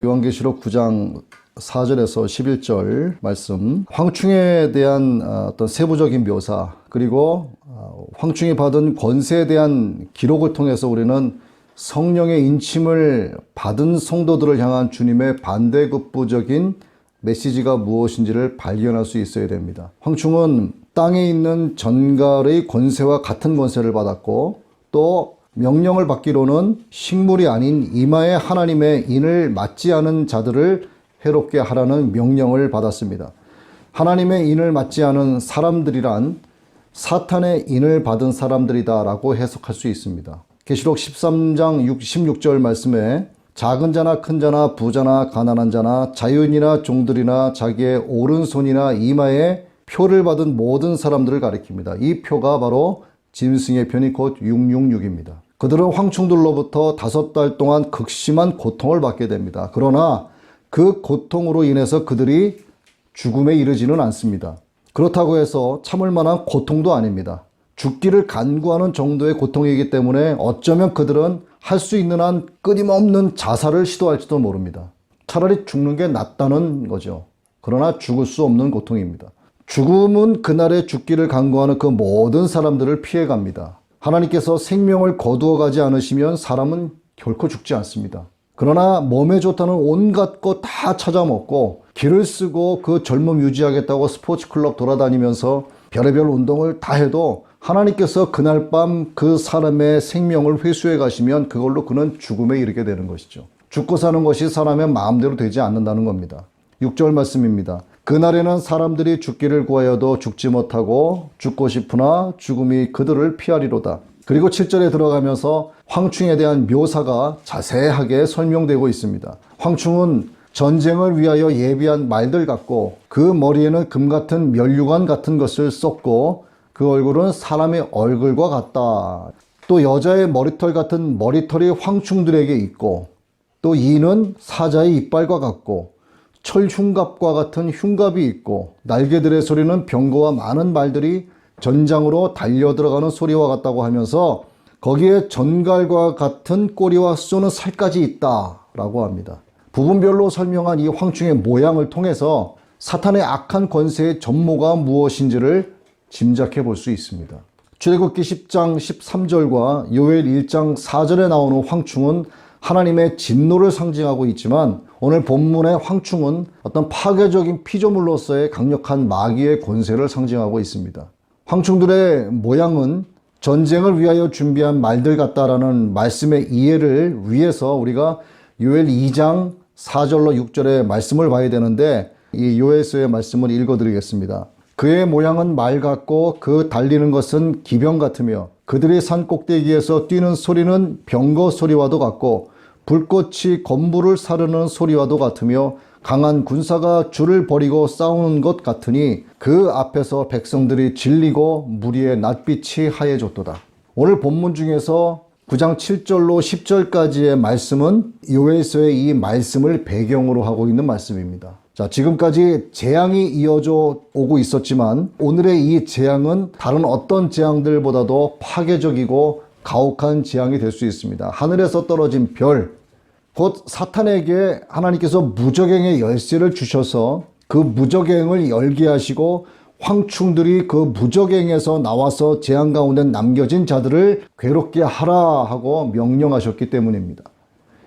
요한계시록 9장 4절에서 11절 말씀, 황충에 대한 어떤 세부적인 묘사, 그리고 황충이 받은 권세에 대한 기록을 통해서 우리는 성령의 인침을 받은 성도들을 향한 주님의 반대급부적인 메시지가 무엇인지를 발견할 수 있어야 됩니다. 황충은 땅에 있는 전갈의 권세와 같은 권세를 받았고, 또 명령을 받기로는 식물이 아닌 이마에 하나님의 인을 맞지 않은 자들을 해롭게 하라는 명령을 받았습니다. 하나님의 인을 맞지 않은 사람들이란 사탄의 인을 받은 사람들이다 라고 해석할 수 있습니다. 계시록 13장 16절 말씀에 작은 자나 큰 자나 부자나 가난한 자나 자유인이나 종들이나 자기의 오른손이나 이마에 표를 받은 모든 사람들을 가리킵니다. 이 표가 바로 짐승의 편이 곧 666입니다. 그들은 황충들로부터 5달 동안 극심한 고통을 받게 됩니다. 그러나 그 고통으로 인해서 그들이 죽음에 이르지는 않습니다. 그렇다고 해서 참을 만한 고통도 아닙니다. 죽기를 간구하는 정도의 고통이기 때문에 어쩌면 그들은 할 수 있는 한 끊임없는 자살을 시도할지도 모릅니다. 차라리 죽는 게 낫다는 거죠. 그러나 죽을 수 없는 고통입니다. 죽음은 그날의 죽기를 간구하는 그 모든 사람들을 피해갑니다. 하나님께서 생명을 거두어 가지 않으시면 사람은 결코 죽지 않습니다. 그러나 몸에 좋다는 온갖 것 다 찾아먹고 기를 쓰고 그 젊음 유지하겠다고 스포츠클럽 돌아다니면서 별의별 운동을 다 해도 하나님께서 그날 밤 그 사람의 생명을 회수해 가시면 그걸로 그는 죽음에 이르게 되는 것이죠. 죽고 사는 것이 사람의 마음대로 되지 않는다는 겁니다. 6절 말씀입니다. 그날에는 사람들이 죽기를 구하여도 죽지 못하고 죽고 싶으나 죽음이 그들을 피하리로다. 그리고 7절에 들어가면서 황충에 대한 묘사가 자세하게 설명되고 있습니다. 황충은 전쟁을 위하여 예비한 말들 같고 그 머리에는 금 같은 면류관 같은 것을 썼고 그 얼굴은 사람의 얼굴과 같다. 또 여자의 머리털 같은 머리털이 황충들에게 있고 또 이는 사자의 이빨과 같고 철흉갑과 같은 흉갑이 있고 날개들의 소리는 병거와 많은 말들이 전장으로 달려들어가는 소리와 같다고 하면서 거기에 전갈과 같은 꼬리와 쏘는 살까지 있다라고 합니다. 부분별로 설명한 이 황충의 모양을 통해서 사탄의 악한 권세의 전모가 무엇인지를 짐작해 볼 수 있습니다. 출애굽기 10장 13절과 요엘 1장 4절에 나오는 황충은 하나님의 진노를 상징하고 있지만 오늘 본문의 황충은 어떤 파괴적인 피조물로서의 강력한 마귀의 권세를 상징하고 있습니다. 황충들의 모양은 전쟁을 위하여 준비한 말들 같다라는 말씀의 이해를 위해서 우리가 요엘 2장 4절로 6절의 말씀을 봐야 되는데 이 요엘서의 말씀을 읽어드리겠습니다. 그의 모양은 말 같고 그 달리는 것은 기병 같으며 그들이 산 꼭대기에서 뛰는 소리는 병거 소리와도 같고 불꽃이 건물을 사르는 소리와도 같으며 강한 군사가 줄을 버리고 싸우는 것 같으니 그 앞에서 백성들이 질리고 무리의 낯빛이 하얘졌도다. 오늘 본문 중에서 9장 7절로 10절까지의 말씀은 요엘서의 이 말씀을 배경으로 하고 있는 말씀입니다. 자, 지금까지 재앙이 이어져 오고 있었지만 오늘의 이 재앙은 다른 어떤 재앙들보다도 파괴적이고 가혹한 재앙이 될 수 있습니다. 하늘에서 떨어진 별, 곧 사탄에게 하나님께서 무저갱의 열쇠를 주셔서 그 무저갱을 열게 하시고 황충들이 그 무저갱에서 나와서 재앙 가운데 남겨진 자들을 괴롭게 하라 하고 명령하셨기 때문입니다.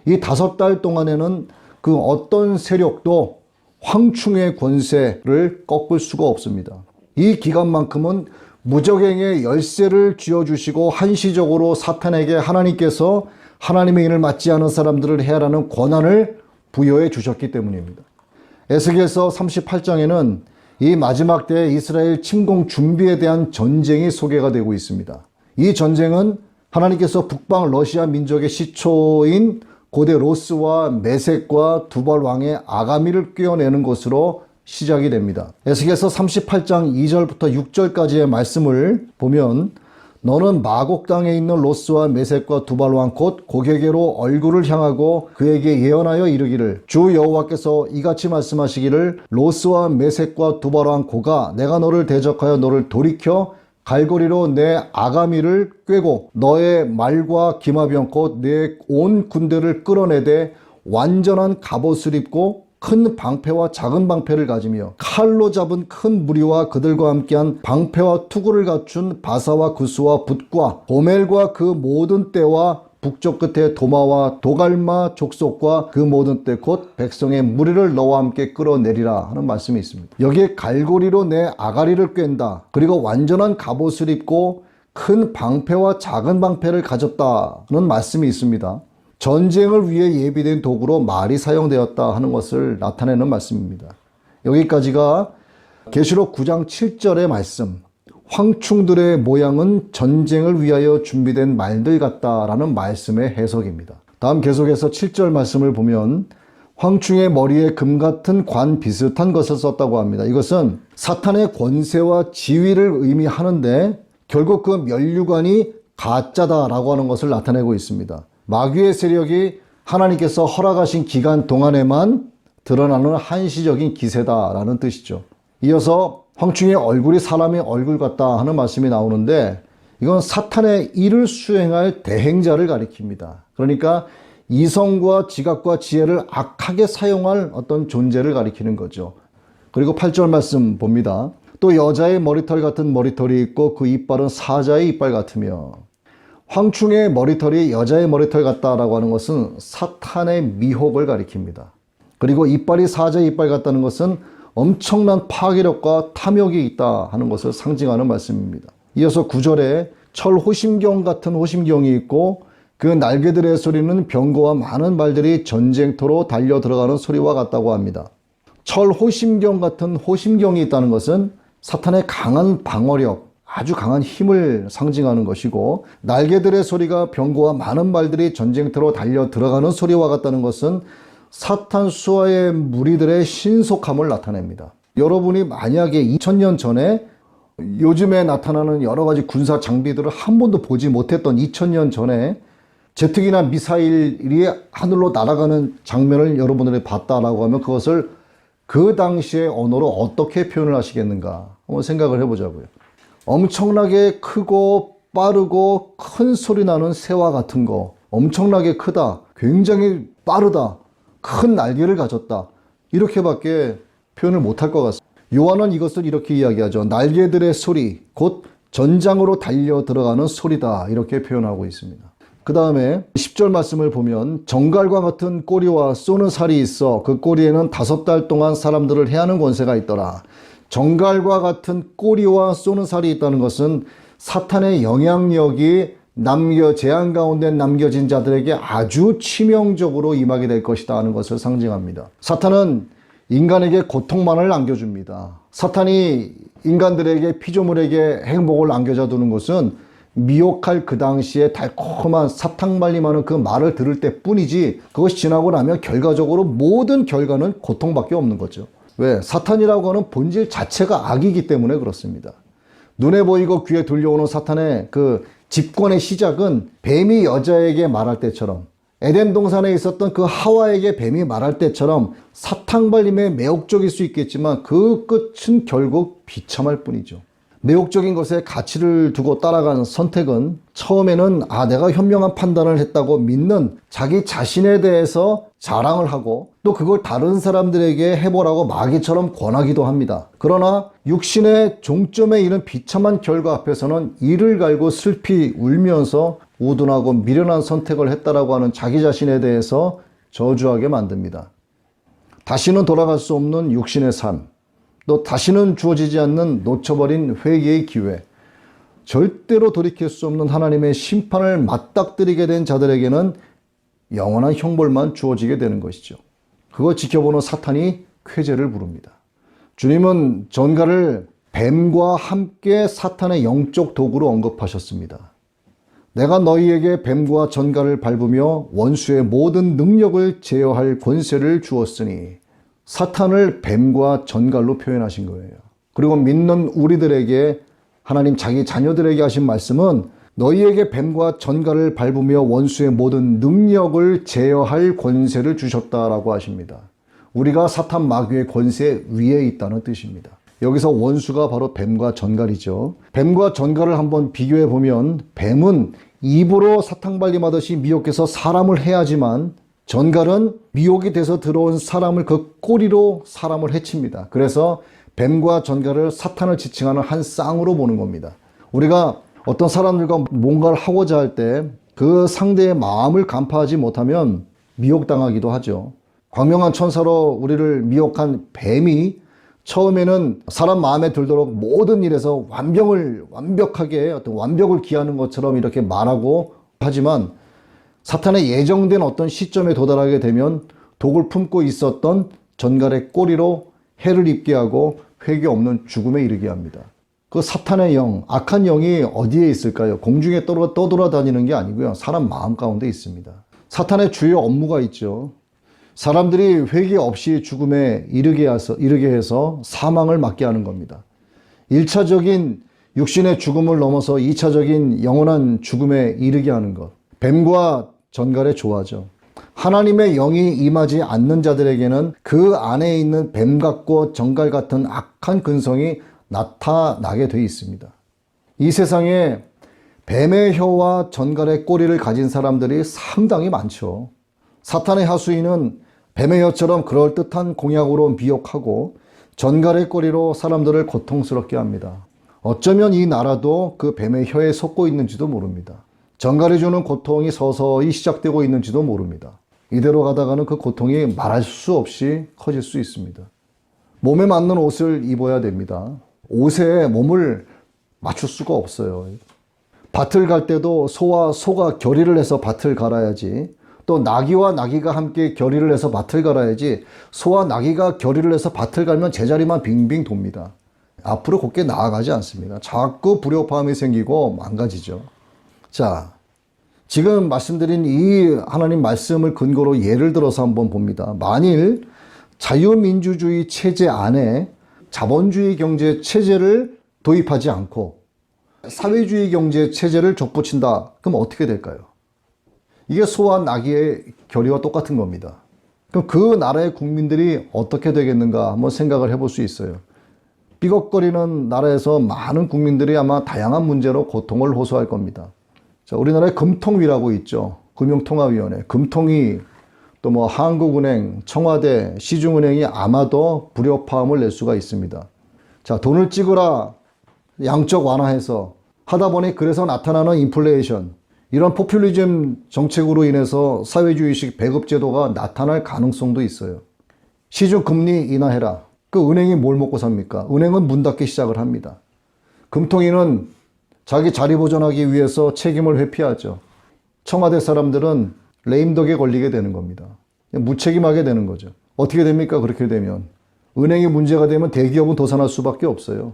이 5달 동안에는 그 어떤 세력도 황충의 권세를 꺾을 수가 없습니다. 이 기간만큼은 무저갱의 열쇠를 쥐어주시고 한시적으로 사탄에게 하나님께서 하나님의 인을 맞지 않은 사람들을 해하라는 권한을 부여해 주셨기 때문입니다. 에스겔서 38장에는 이 마지막 때의 이스라엘 침공 준비에 대한 전쟁이 소개가 되고 있습니다. 이 전쟁은 하나님께서 북방 러시아 민족의 시초인 고대 로스와 메섹과 두발 왕의 아가미를 꿰어내는 것으로 시작이 됩니다. 에스겔서 38장 2절부터 6절까지의 말씀을 보면 너는 마곡 땅에 있는 로스와 메섹과 두발 왕 곧 고게게로 얼굴을 향하고 그에게 예언하여 이르기를 주 여호와께서 이같이 말씀하시기를 로스와 메섹과 두발 왕 고가 내가 너를 대적하여 너를 돌이켜 갈고리로 내 아가미를 꿰고 너의 말과 기마병 곧 내 온 군대를 끌어내되 완전한 갑옷을 입고 큰 방패와 작은 방패를 가지며 칼로 잡은 큰 무리와 그들과 함께한 방패와 투구를 갖춘 바사와 구스와 붓과 고멜과 그 모든 떼와 북쪽 끝에 도마와 도갈마 족속과 그 모든 때 곧 백성의 무리를 너와 함께 끌어내리라 하는 말씀이 있습니다. 여기에 갈고리로 내 아가리를 꿰는다. 그리고 완전한 갑옷을 입고 큰 방패와 작은 방패를 가졌다는 말씀이 있습니다. 전쟁을 위해 예비된 도구로 말이 사용되었다 하는 것을 나타내는 말씀입니다. 여기까지가 계시록 9장 7절의 말씀, 황충들의 모양은 전쟁을 위하여 준비된 말들 같다라는 말씀의 해석입니다. 다음 계속해서 7절 말씀을 보면 황충의 머리에 금 같은 관 비슷한 것을 썼다고 합니다. 이것은 사탄의 권세와 지위를 의미하는데 결국 그 면류관이 가짜다라고 하는 것을 나타내고 있습니다. 마귀의 세력이 하나님께서 허락하신 기간 동안에만 드러나는 한시적인 기세다라는 뜻이죠. 이어서 황충의 얼굴이 사람의 얼굴 같다 하는 말씀이 나오는데 이건 사탄의 일을 수행할 대행자를 가리킵니다. 그러니까 이성과 지각과 지혜를 악하게 사용할 어떤 존재를 가리키는 거죠. 그리고 8절 말씀 봅니다. 또 여자의 머리털 같은 머리털이 있고 그 이빨은 사자의 이빨 같으며. 황충의 머리털이 여자의 머리털 같다라고 하는 것은 사탄의 미혹을 가리킵니다. 그리고 이빨이 사자의 이빨 같다는 것은 엄청난 파괴력과 탐욕이 있다 하는 것을 상징하는 말씀입니다. 이어서 9절에 철 호심경 같은 호심경이 있고 그 날개들의 소리는 병거와 많은 말들이 전쟁터로 달려 들어가는 소리와 같다고 합니다. 철 호심경 같은 호심경이 있다는 것은 사탄의 강한 방어력, 아주 강한 힘을 상징하는 것이고 날개들의 소리가 병거와 많은 말들이 전쟁터로 달려 들어가는 소리와 같다는 것은 사탄 수하의 무리들의 신속함을 나타냅니다. 여러분이 만약에 2000년 전에 요즘에 나타나는 여러 가지 군사 장비들을 한 번도 보지 못했던 2000년 전에 제트기나 미사일이 하늘로 날아가는 장면을 여러분들이 봤다라고 하면 그것을 그 당시의 언어로 어떻게 표현을 하시겠는가 한번 생각을 해보자고요. 엄청나게 크고 빠르고 큰 소리 나는 새와 같은 거, 엄청나게 크다, 굉장히 빠르다, 큰 날개를 가졌다, 이렇게밖에 표현을 못할 것 같습니다. 요한은 이것을 이렇게 이야기하죠. 날개들의 소리, 곧 전장으로 달려 들어가는 소리다, 이렇게 표현하고 있습니다. 그 다음에 10절 말씀을 보면 정갈과 같은 꼬리와 쏘는 살이 있어 그 꼬리에는 5달 동안 사람들을 해하는 권세가 있더라. 정갈과 같은 꼬리와 쏘는 살이 있다는 것은 사탄의 영향력이 재앙 가운데 남겨진 자들에게 아주 치명적으로 임하게 될 것이다 하는 것을 상징합니다. 사탄은 인간에게 고통만을 안겨줍니다. 사탄이 인간들에게 피조물에게 행복을 안겨자 두는 것은 미혹할 그 당시에 달콤한 사탕 말림하는 그 말을 들을 때뿐이지 그것이 지나고 나면 결과적으로 모든 결과는 고통밖에 없는 거죠. 왜? 사탄이라고 하는 본질 자체가 악이기 때문에 그렇습니다. 눈에 보이고 귀에 들려오는 사탄의 그 집권의 시작은 뱀이 여자에게 말할 때처럼 에덴 동산에 있었던 그 하와에게 뱀이 말할 때처럼 사탕 발림에 매혹적일 수 있겠지만 그 끝은 결국 비참할 뿐이죠. 매혹적인 것에 가치를 두고 따라가는 선택은 처음에는 내가 현명한 판단을 했다고 믿는 자기 자신에 대해서 자랑을 하고 또 그걸 다른 사람들에게 해보라고 마귀처럼 권하기도 합니다. 그러나 육신의 종점에 이른 비참한 결과 앞에서는 이를 갈고 슬피 울면서 우둔하고 미련한 선택을 했다라고 하는 자기 자신에 대해서 저주하게 만듭니다. 다시는 돌아갈 수 없는 육신의 삶, 또 다시는 주어지지 않는 놓쳐버린 회개의 기회, 절대로 돌이킬 수 없는 하나님의 심판을 맞닥뜨리게 된 자들에게는 영원한 형벌만 주어지게 되는 것이죠. 그걸 지켜보는 사탄이 쾌재를 부릅니다. 주님은 전갈을 뱀과 함께 사탄의 영적 도구로 언급하셨습니다. 내가 너희에게 뱀과 전갈을 밟으며 원수의 모든 능력을 제어할 권세를 주었으니, 사탄을 뱀과 전갈로 표현하신 거예요. 그리고 믿는 우리들에게 하나님 자기 자녀들에게 하신 말씀은 너희에게 뱀과 전갈을 밟으며 원수의 모든 능력을 제어할 권세를 주셨다라고 하십니다. 우리가 사탄 마귀의 권세 위에 있다는 뜻입니다. 여기서 원수가 바로 뱀과 전갈이죠. 뱀과 전갈을 한번 비교해 보면 뱀은 입으로 사탕발림하듯이 미혹해서 사람을 해야지만 전갈은 미혹이 돼서 들어온 사람을 그 꼬리로 사람을 해칩니다. 그래서 뱀과 전갈을 사탄을 지칭하는 한 쌍으로 보는 겁니다. 우리가 어떤 사람들과 뭔가를 하고자 할 때 그 상대의 마음을 간파하지 못하면 미혹당하기도 하죠. 광명한 천사로 우리를 미혹한 뱀이 처음에는 사람 마음에 들도록 모든 일에서 완벽하게 어떤 완벽을 기하는 것처럼 이렇게 말하고 하지만 사탄의 예정된 어떤 시점에 도달하게 되면 독을 품고 있었던 전갈의 꼬리로 해를 입게 하고 회개 없는 죽음에 이르게 합니다. 그 사탄의 영, 악한 영이 어디에 있을까요? 공중에 떠돌아다니는 게 아니고요. 사람 마음 가운데 있습니다. 사탄의 주요 업무가 있죠. 사람들이 회개 없이 죽음에 이르게 해서 사망을 맞게 하는 겁니다. 1차적인 육신의 죽음을 넘어서 2차적인 영원한 죽음에 이르게 하는 것. 뱀과 전갈의 조화죠. 하나님의 영이 임하지 않는 자들에게는 그 안에 있는 뱀 같고 전갈 같은 악한 근성이 나타나게 되어 있습니다. 이 세상에 뱀의 혀와 전갈의 꼬리를 가진 사람들이 상당히 많죠. 사탄의 하수인은 뱀의 혀처럼 그럴듯한 공약으로 미혹하고 전갈의 꼬리로 사람들을 고통스럽게 합니다. 어쩌면 이 나라도 그 뱀의 혀에 속고 있는지도 모릅니다. 전갈이 주는 고통이 서서히 시작되고 있는지도 모릅니다. 이대로 가다가는 그 고통이 말할 수 없이 커질 수 있습니다. 몸에 맞는 옷을 입어야 됩니다. 옷에 몸을 맞출 수가 없어요. 밭을 갈 때도 소와 소가 결의를 해서 밭을 갈아야지, 또 나귀와 나귀가 함께 결의를 해서 밭을 갈아야지, 소와 나귀가 결의를 해서 밭을 갈면 제자리만 빙빙 돕니다. 앞으로 곱게 나아가지 않습니다. 자꾸 불협화음이 생기고 망가지죠. 자, 지금 말씀드린 이 하나님 말씀을 근거로 예를 들어서 한번 봅니다. 만일 자유민주주의 체제 안에 자본주의 경제 체제를 도입하지 않고 사회주의 경제 체제를 접붙인다. 그럼 어떻게 될까요? 이게 소와 나귀의 결의와 똑같은 겁니다. 그럼 그 나라의 국민들이 어떻게 되겠는가 한번 생각을 해볼 수 있어요. 삐걱거리는 나라에서 많은 국민들이 아마 다양한 문제로 고통을 호소할 겁니다. 자, 우리나라에 금통위라고 있죠. 금융통화위원회, 금통위, 또 뭐 한국은행, 청와대, 시중은행이 아마도 불협화음을 낼 수가 있습니다. 자, 돈을 찍으라 양적 완화해서 하다 보니 그래서 나타나는 인플레이션, 이런 포퓰리즘 정책으로 인해서 사회주의식 배급제도가 나타날 가능성도 있어요. 시중 금리 인하해라. 그 은행이 뭘 먹고 삽니까? 은행은 문 닫기 시작을 합니다. 금통위는 자기 자리 보존하기 위해서 책임을 회피하죠. 청와대 사람들은 레임덕에 걸리게 되는 겁니다. 무책임하게 되는 거죠. 어떻게 됩니까? 그렇게 되면 은행이 문제가 되면 대기업은 도산할 수밖에 없어요.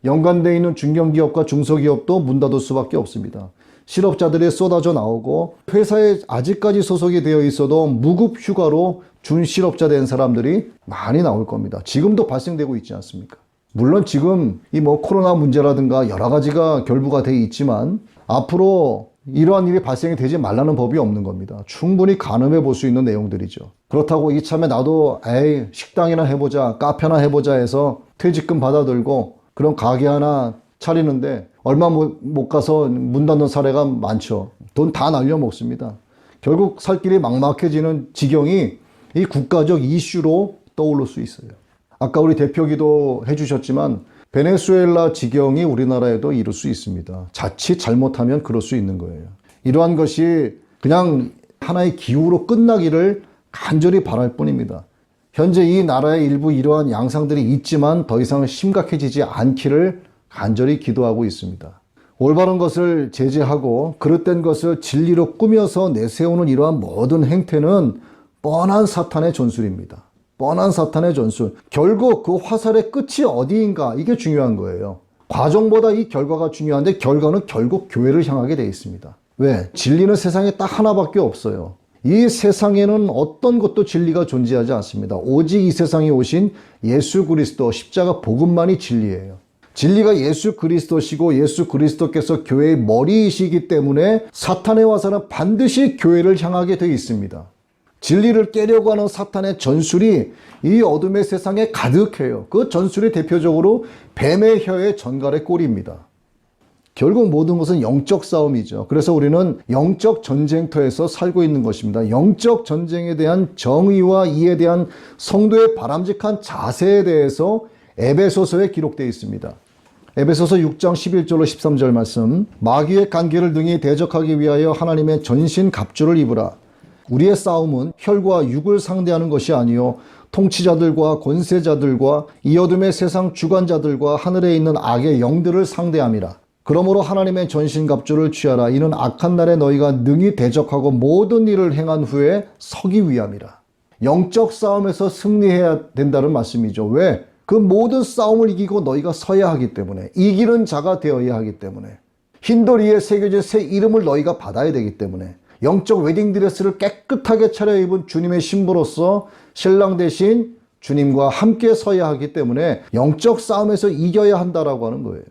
연관되어 있는 중견기업과 중소기업도 문 닫을 수밖에 없습니다. 실업자들이 쏟아져 나오고 회사에 아직까지 소속이 되어 있어도 무급 휴가로 준 실업자 된 사람들이 많이 나올 겁니다. 지금도 발생되고 있지 않습니까? 물론 지금 이 코로나 문제라든가 여러 가지가 결부가 돼 있지만 앞으로 이러한 일이 발생이 되지 말라는 법이 없는 겁니다. 충분히 가늠해 볼 수 있는 내용들이죠. 그렇다고 이참에 나도 식당이나 해보자, 카페나 해보자 해서 퇴직금 받아들고 그런 가게 하나 차리는데 얼마 못 가서 문 닫는 사례가 많죠. 돈 다 날려먹습니다. 결국 살 길이 막막해지는 지경이 이 국가적 이슈로 떠오를 수 있어요. 아까 우리 대표기도 해주셨지만 베네수엘라 지경이 우리나라에도 이룰 수 있습니다. 자칫 잘못하면 그럴 수 있는 거예요. 이러한 것이 그냥 하나의 기후로 끝나기를 간절히 바랄 뿐입니다. 현재 이 나라의 일부 이러한 양상들이 있지만 더 이상 심각해지지 않기를 간절히 기도하고 있습니다. 올바른 것을 제재하고 그릇된 것을 진리로 꾸며서 내세우는 이러한 모든 행태는 뻔한 사탄의 전술입니다. 뻔한 사탄의 전술. 결국 그 화살의 끝이 어디인가, 이게 중요한 거예요. 과정보다 이 결과가 중요한데 결과는 결국 교회를 향하게 돼 있습니다. 왜? 진리는 세상에 딱 하나밖에 없어요. 이 세상에는 어떤 것도 진리가 존재하지 않습니다. 오직 이 세상에 오신 예수 그리스도 십자가 복음만이 진리예요. 진리가 예수 그리스도시고 예수 그리스도께서 교회의 머리이시기 때문에 사탄의 화살은 반드시 교회를 향하게 돼 있습니다. 진리를 깨려고 하는 사탄의 전술이 이 어둠의 세상에 가득해요. 그 전술이 대표적으로 뱀의 혀의 전갈의 꼬리입니다. 결국 모든 것은 영적 싸움이죠. 그래서 우리는 영적 전쟁터에서 살고 있는 것입니다. 영적 전쟁에 대한 정의와 이에 대한 성도의 바람직한 자세에 대해서 에베소서에 기록되어 있습니다. 에베소서 6장 11절로 13절 말씀. 마귀의 간계를 능히 대적하기 위하여 하나님의 전신 갑주를 입으라. 우리의 싸움은 혈과 육을 상대하는 것이 아니요 통치자들과 권세자들과 이 어둠의 세상 주관자들과 하늘에 있는 악의 영들을 상대함이라. 그러므로 하나님의 전신갑주를 취하라. 이는 악한 날에 너희가 능히 대적하고 모든 일을 행한 후에 서기 위함이라. 영적 싸움에서 승리해야 된다는 말씀이죠. 왜? 그 모든 싸움을 이기고 너희가 서야 하기 때문에, 이기는 자가 되어야 하기 때문에, 흰돌 위에 새겨진 새 이름을 너희가 받아야 되기 때문에, 영적 웨딩드레스를 깨끗하게 차려입은 주님의 신부로서 신랑 대신 주님과 함께 서야 하기 때문에 영적 싸움에서 이겨야 한다라고 하는 거예요.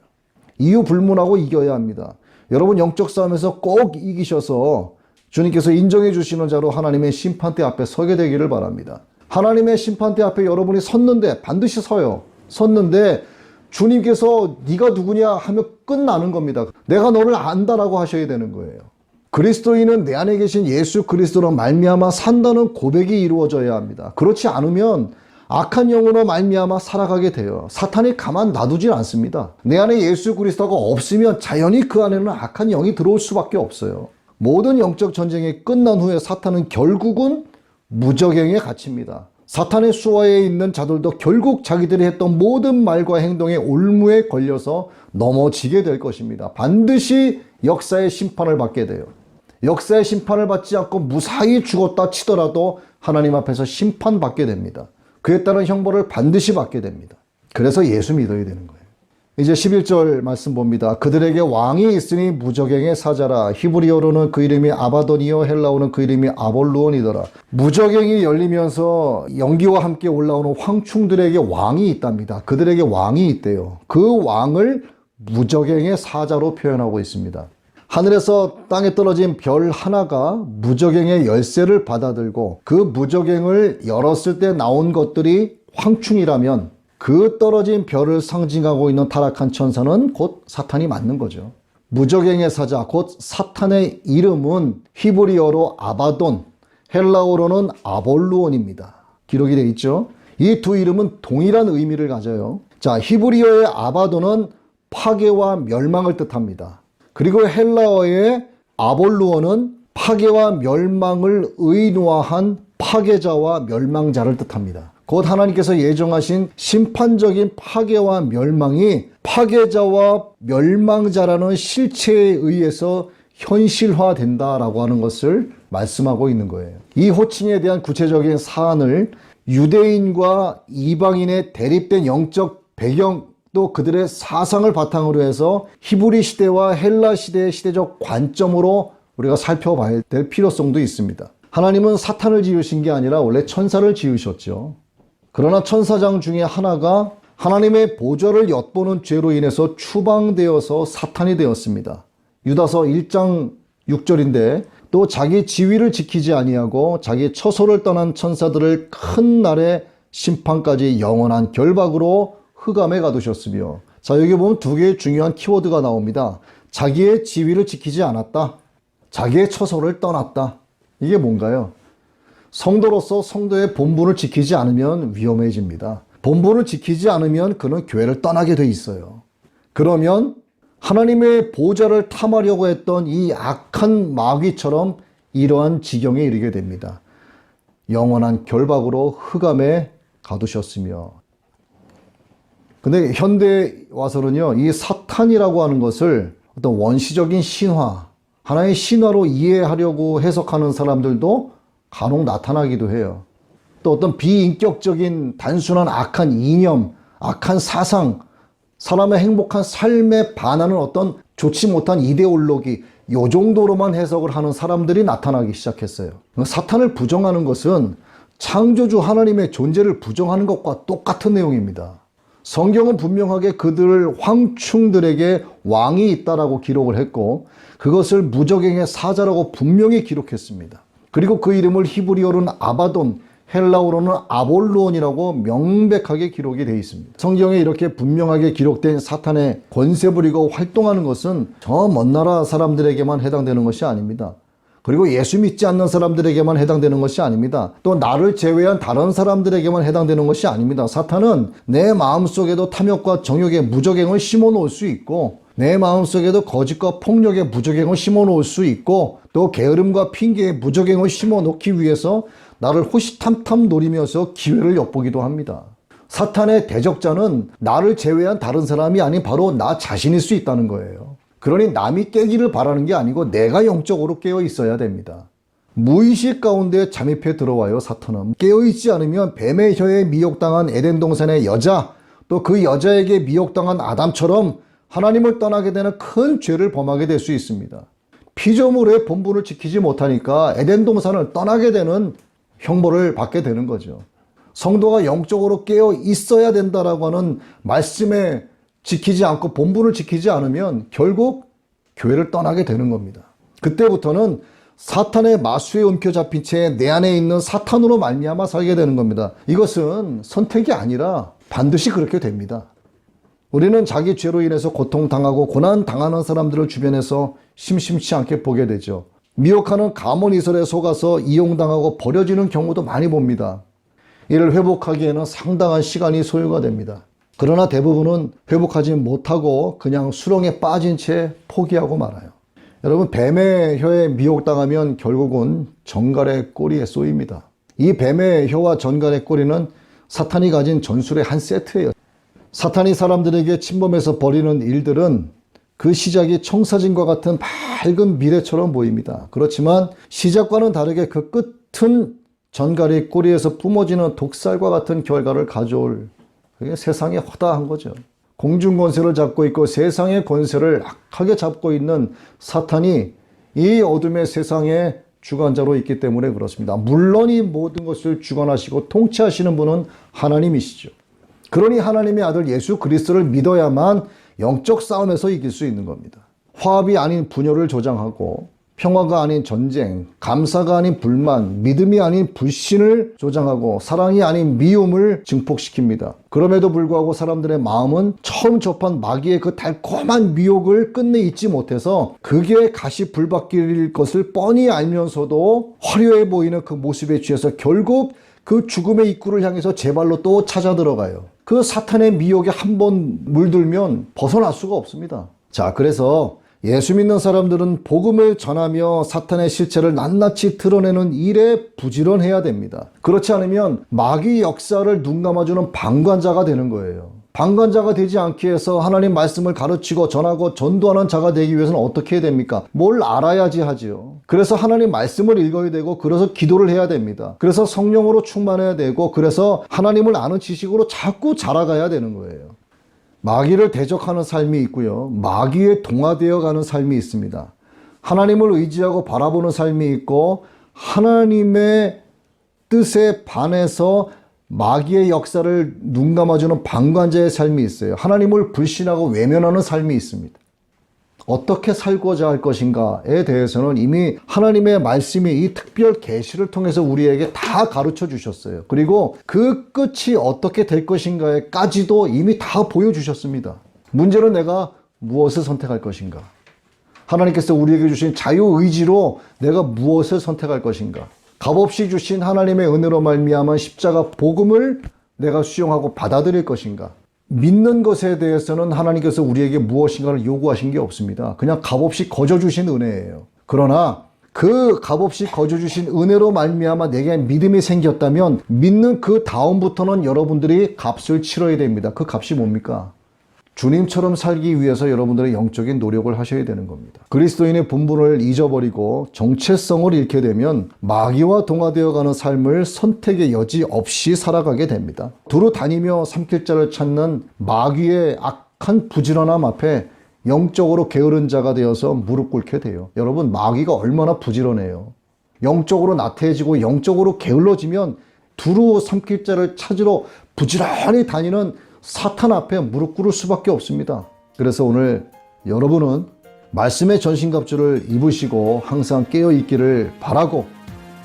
이유 불문하고 이겨야 합니다. 여러분 영적 싸움에서 꼭 이기셔서 주님께서 인정해 주시는 자로 하나님의 심판대 앞에 서게 되기를 바랍니다. 하나님의 심판대 앞에 여러분이 섰는데, 반드시 서요. 섰는데 주님께서 네가 누구냐 하면 끝나는 겁니다. 내가 너를 안다라고 하셔야 되는 거예요. 그리스도인은 내 안에 계신 예수 그리스도로 말미암아 산다는 고백이 이루어져야 합니다. 그렇지 않으면 악한 영으로 말미암아 살아가게 돼요. 사탄이 가만 놔두질 않습니다. 내 안에 예수 그리스도가 없으면 자연히 그 안에는 악한 영이 들어올 수밖에 없어요. 모든 영적 전쟁이 끝난 후에 사탄은 결국은 무적행에 갇힙니다. 사탄의 수하에 있는 자들도 결국 자기들이 했던 모든 말과 행동의 올무에 걸려서 넘어지게 될 것입니다. 반드시 역사의 심판을 받게 돼요. 역사의 심판을 받지 않고 무사히 죽었다 치더라도 하나님 앞에서 심판받게 됩니다. 그에 따른 형벌을 반드시 받게 됩니다. 그래서 예수 믿어야 되는 거예요. 이제 11절 말씀 봅니다. 그들에게 왕이 있으니 무적행의 사자라. 히브리어로는 그 이름이 아바돈이요 헬라어는 그 이름이 아볼루온이더라. 무적행이 열리면서 연기와 함께 올라오는 황충들에게 왕이 있답니다. 그들에게 왕이 있대요. 그 왕을 무적행의 사자로 표현하고 있습니다. 하늘에서 땅에 떨어진 별 하나가 무적행의 열쇠를 받아들고 그 무적행을 열었을 때 나온 것들이 황충이라면 그 떨어진 별을 상징하고 있는 타락한 천사는 곧 사탄이 맞는 거죠. 무적행의 사자, 곧 사탄의 이름은 히브리어로 아바돈, 헬라어로는 아볼루온입니다. 기록이 되어 있죠. 이 두 이름은 동일한 의미를 가져요. 자, 히브리어의 아바돈은 파괴와 멸망을 뜻합니다. 그리고 헬라어의 아볼루온은 파괴와 멸망을 의노화한 파괴자와 멸망자를 뜻합니다. 곧 하나님께서 예정하신 심판적인 파괴와 멸망이 파괴자와 멸망자라는 실체에 의해서 현실화된다라고 하는 것을 말씀하고 있는 거예요. 이 호칭에 대한 구체적인 사안을 유대인과 이방인의 대립된 영적 배경 또 그들의 사상을 바탕으로 해서 히브리 시대와 헬라 시대의 시대적 관점으로 우리가 살펴봐야 될 필요성도 있습니다. 하나님은 사탄을 지으신 게 아니라 원래 천사를 지으셨죠. 그러나 천사장 중에 하나가 하나님의 보좌를 엿보는 죄로 인해서 추방되어서 사탄이 되었습니다. 유다서 1장 6절인데 또 자기 지위를 지키지 아니하고 자기 처소를 떠난 천사들을 큰 날의 심판까지 영원한 결박으로 흑암에 가두셨으며, 자 여기 보면 두 개의 중요한 키워드가 나옵니다. 자기의 지위를 지키지 않았다. 자기의 처소를 떠났다. 이게 뭔가요? 성도로서 성도의 본분을 지키지 않으면 위험해집니다. 본분을 지키지 않으면 그는 교회를 떠나게 돼 있어요. 그러면 하나님의 보좌를 탐하려고 했던 이 악한 마귀처럼 이러한 지경에 이르게 됩니다. 영원한 결박으로 흑암에 가두셨으며. 근데 현대에 와서는요, 이 사탄이라고 하는 것을 어떤 원시적인 신화, 하나의 신화로 이해하려고 해석하는 사람들도 간혹 나타나기도 해요. 또 어떤 비인격적인 단순한 악한 이념, 악한 사상, 사람의 행복한 삶에 반하는 어떤 좋지 못한 이데올로기, 요 정도로만 해석을 하는 사람들이 나타나기 시작했어요. 사탄을 부정하는 것은 창조주 하나님의 존재를 부정하는 것과 똑같은 내용입니다. 성경은 분명하게 그들 황충들에게 왕이 있다라고 기록을 했고 그것을 무적행의 사자라고 분명히 기록했습니다. 그리고 그 이름을 히브리어로는 아바돈, 헬라어로는 아볼론이라고 명백하게 기록이 되어 있습니다. 성경에 이렇게 분명하게 기록된 사탄의 권세 부리고 활동하는 것은 저 먼 나라 사람들에게만 해당되는 것이 아닙니다. 그리고 예수 믿지 않는 사람들에게만 해당되는 것이 아닙니다. 또 나를 제외한 다른 사람들에게만 해당되는 것이 아닙니다. 사탄은 내 마음속에도 탐욕과 정욕의 무적행을 심어 놓을 수 있고, 내 마음속에도 거짓과 폭력의 무적행을 심어 놓을 수 있고, 또 게으름과 핑계의 무적행을 심어 놓기 위해서 나를 호시탐탐 노리면서 기회를 엿보기도 합니다. 사탄의 대적자는 나를 제외한 다른 사람이 아닌 바로 나 자신일 수 있다는 거예요. 그러니 남이 깨기를 바라는 게 아니고 내가 영적으로 깨어 있어야 됩니다. 무의식 가운데 잠입해 들어와요, 사탄은. 깨어있지 않으면 뱀의 혀에 미혹당한 에덴 동산의 여자, 또 그 여자에게 미혹당한 아담처럼 하나님을 떠나게 되는 큰 죄를 범하게 될 수 있습니다. 피조물의 본분을 지키지 못하니까 에덴 동산을 떠나게 되는 형벌을 받게 되는 거죠. 성도가 영적으로 깨어 있어야 된다라고 하는 말씀에 지키지 않고 본분을 지키지 않으면 결국 교회를 떠나게 되는 겁니다. 그때부터는 사탄의 마수에 움켜잡힌 채 내 안에 있는 사탄으로 말미암아 살게 되는 겁니다. 이것은 선택이 아니라 반드시 그렇게 됩니다. 우리는 자기 죄로 인해서 고통당하고 고난당하는 사람들을 주변에서 심심치 않게 보게 되죠. 미혹하는 가문이설에 속아서 이용당하고 버려지는 경우도 많이 봅니다. 이를 회복하기에는 상당한 시간이 소요가 됩니다. 그러나 대부분은 회복하지 못하고 그냥 수렁에 빠진 채 포기하고 말아요. 여러분, 뱀의 혀에 미혹당하면 결국은 전갈의 꼬리에 쏘입니다. 이 뱀의 혀와 전갈의 꼬리는 사탄이 가진 전술의 한 세트예요. 사탄이 사람들에게 침범해서 벌이는 일들은 그 시작이 청사진과 같은 밝은 미래처럼 보입니다. 그렇지만 시작과는 다르게 그 끝은 전갈이 꼬리에서 뿜어지는 독살과 같은 결과를 가져올, 그게 세상의 허다한 거죠. 공중 권세를 잡고 있고 세상의 권세를 악하게 잡고 있는 사탄이 이 어둠의 세상의 주관자로 있기 때문에 그렇습니다. 물론 이 모든 것을 주관하시고 통치하시는 분은 하나님이시죠. 그러니 하나님의 아들 예수 그리스도를 믿어야만 영적 싸움에서 이길 수 있는 겁니다. 화합이 아닌 분열을 조장하고 평화가 아닌 전쟁, 감사가 아닌 불만, 믿음이 아닌 불신을 조장하고 사랑이 아닌 미움을 증폭시킵니다. 그럼에도 불구하고 사람들의 마음은 처음 접한 마귀의 그 달콤한 미혹을 끝내 잊지 못해서 그게 가시 불박길일 것을 뻔히 알면서도 화려해 보이는 그 모습에 취해서 결국 그 죽음의 입구를 향해서 제 발로 또 찾아 들어가요. 그 사탄의 미혹에 한번 물들면 벗어날 수가 없습니다. 자, 그래서 예수 믿는 사람들은 복음을 전하며 사탄의 실체를 낱낱이 드러내는 일에 부지런해야 됩니다. 그렇지 않으면 마귀 역사를 눈 감아주는 방관자가 되는 거예요. 방관자가 되지 않기 위해서 하나님 말씀을 가르치고 전하고 전도하는 자가 되기 위해서는 어떻게 해야 됩니까? 뭘 알아야지 하지요. 그래서 하나님 말씀을 읽어야 되고, 그래서 기도를 해야 됩니다. 그래서 성령으로 충만해야 되고, 그래서 하나님을 아는 지식으로 자꾸 자라가야 되는 거예요. 마귀를 대적하는 삶이 있고요. 마귀에 동화되어 가는 삶이 있습니다. 하나님을 의지하고 바라보는 삶이 있고, 하나님의 뜻에 반해서 마귀의 역사를 눈 감아주는 방관자의 삶이 있어요. 하나님을 불신하고 외면하는 삶이 있습니다. 어떻게 살고자 할 것인가에 대해서는 이미 하나님의 말씀이 이 특별 계시를 통해서 우리에게 다 가르쳐 주셨어요. 그리고 그 끝이 어떻게 될 것인가에까지도 이미 다 보여주셨습니다. 문제는 내가 무엇을 선택할 것인가? 하나님께서 우리에게 주신 자유의지로 내가 무엇을 선택할 것인가? 값없이 주신 하나님의 은혜로 말미암은 십자가 복음을 내가 수용하고 받아들일 것인가? 믿는 것에 대해서는 하나님께서 우리에게 무엇인가를 요구하신 게 없습니다. 그냥 값없이 거저주신 은혜예요. 그러나 그 값없이 거저주신 은혜로 말미암아 내게 믿음이 생겼다면 믿는 그 다음부터는 여러분들이 값을 치러야 됩니다. 그 값이 뭡니까? 주님처럼 살기 위해서 여러분들의 영적인 노력을 하셔야 되는 겁니다. 그리스도인의 본분을 잊어버리고 정체성을 잃게 되면 마귀와 동화되어가는 삶을 선택의 여지 없이 살아가게 됩니다. 두루 다니며 삼킬 자를 찾는 마귀의 악한 부지런함 앞에 영적으로 게으른 자가 되어서 무릎 꿇게 돼요. 여러분, 마귀가 얼마나 부지런해요. 영적으로 나태해지고 영적으로 게을러지면 두루 삼킬 자를 찾으러 부지런히 다니는 사탄 앞에 무릎 꿇을 수밖에 없습니다. 그래서 오늘 여러분은 말씀의 전신갑주를 입으시고 항상 깨어있기를 바라고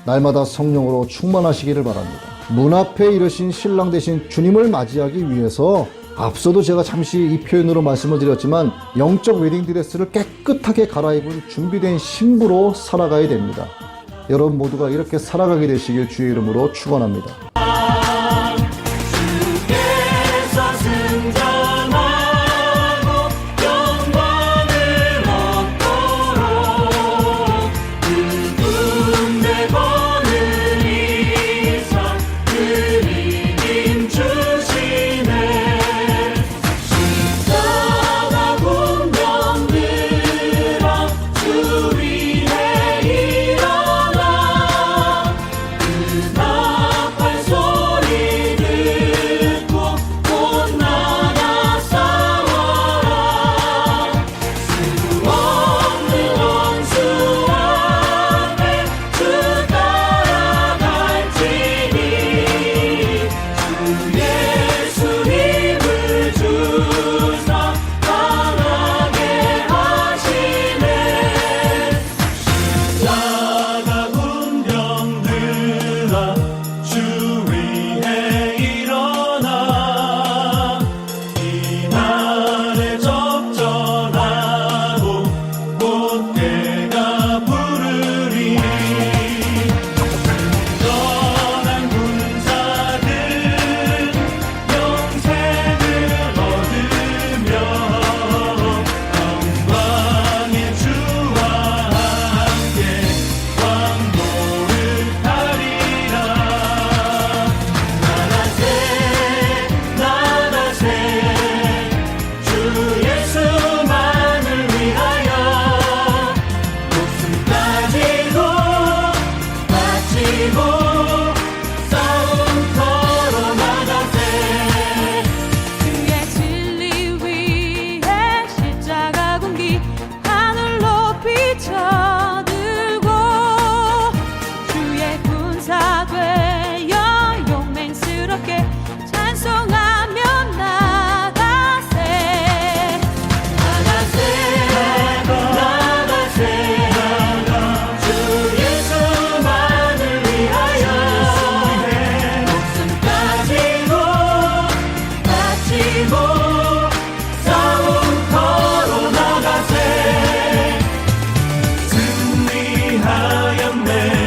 날마다 성령으로 충만하시기를 바랍니다. 문 앞에 이르신 신랑 되신 주님을 맞이하기 위해서 앞서도 제가 잠시 이 표현으로 말씀을 드렸지만 영적 웨딩드레스를 깨끗하게 갈아입은 준비된 신부로 살아가야 됩니다. 여러분 모두가 이렇게 살아가게 되시길 주의 이름으로 축원합니다. 승리하였네.